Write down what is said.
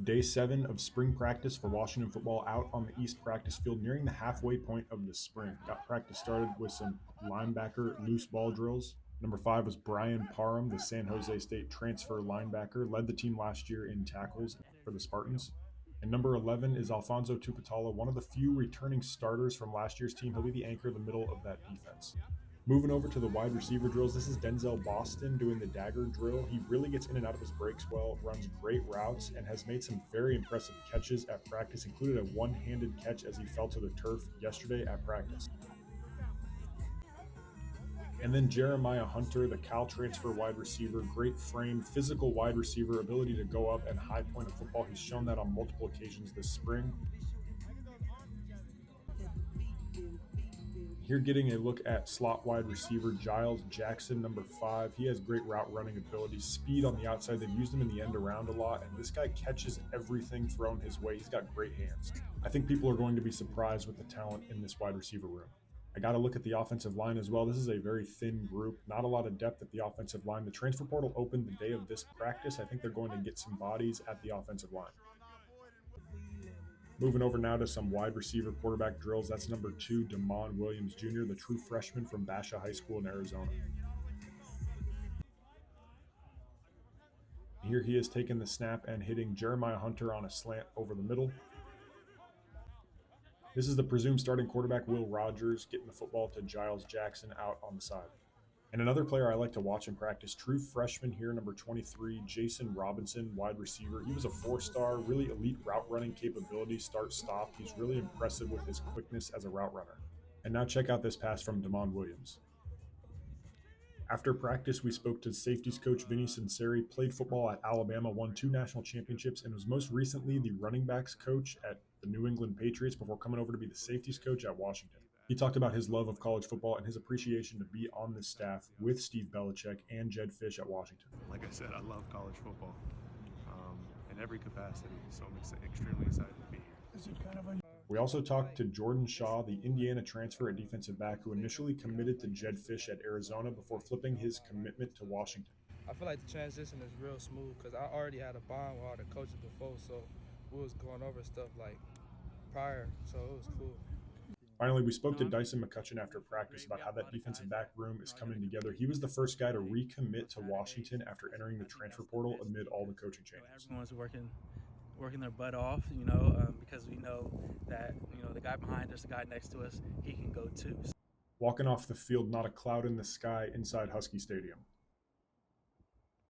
Day 7 of spring practice for Washington football out on the East practice field, nearing the halfway point of the spring. Got practice started with some linebacker loose ball drills. Number 5 was Brian Parham, the San Jose State transfer linebacker, led the team last year in tackles for the Spartans. And number 11 is Alfonso Tupatala, one of the few returning starters from last year's team. He'll be the anchor in the middle of that defense. Moving over to the wide receiver drills, this is Denzel Boston doing the dagger drill. He really gets in and out of his breaks well, runs great routes, and has made some very impressive catches at practice, included a one-handed catch as he fell to the turf yesterday at practice. And then Jeremiah Hunter, the Cal transfer wide receiver, great frame, physical wide receiver, ability to go up and high point a football. He's shown that on multiple occasions this spring. Here getting a look at slot wide receiver Giles Jackson, number 5. He has great route running ability, speed on the outside. They've used him in the end around a lot, and this guy catches everything thrown his way. He's got great hands. I think people are going to be surprised with the talent in this wide receiver room. I got to look at the offensive line as well. This is a very thin group, not a lot of depth at the offensive line. The transfer portal opened the day of this practice. I think they're going to get some bodies at the offensive line. Moving over now to some wide receiver quarterback drills. That's number 2, Damon Williams Jr., the true freshman from Basha High School in Arizona. Here he is taking the snap and hitting Jeremiah Hunter on a slant over the middle. This is the presumed starting quarterback, Will Rogers, getting the football to Giles Jackson out on the side. And another player I like to watch in practice, true freshman here, number 23, Jason Robinson, wide receiver. He was a 4-star, really elite route running capability, start-stop. He's really impressive with his quickness as a route runner. And now check out this pass from Damon Williams. After practice, we spoke to safeties coach Vinnie Sunseri, played football at Alabama, won 2 national championships, and was most recently the running backs coach at the New England Patriots before coming over to be the safeties coach at Washington. He talked about his love of college football and his appreciation to be on this staff with Steve Belichick and Jedd Fisch at Washington. Like I said, I love college football in every capacity, so I'm extremely excited to be here. We also talked to Jordan Shaw, the Indiana transfer at defensive back, who initially committed to Jedd Fisch at Arizona before flipping his commitment to Washington. I feel like the transition is real smooth because I already had a bond with all the coaches before, so we was going over stuff like prior, so it was cool. Finally, we spoke to Dyson McCutchen after practice about how that defensive back room is coming together. He was the first guy to recommit to Washington after entering the transfer portal amid all the coaching changes. Everyone's working their butt off, because we know that, the guy behind us, the guy next to us, he can go too. Walking off the field, not a cloud in the sky inside Husky Stadium.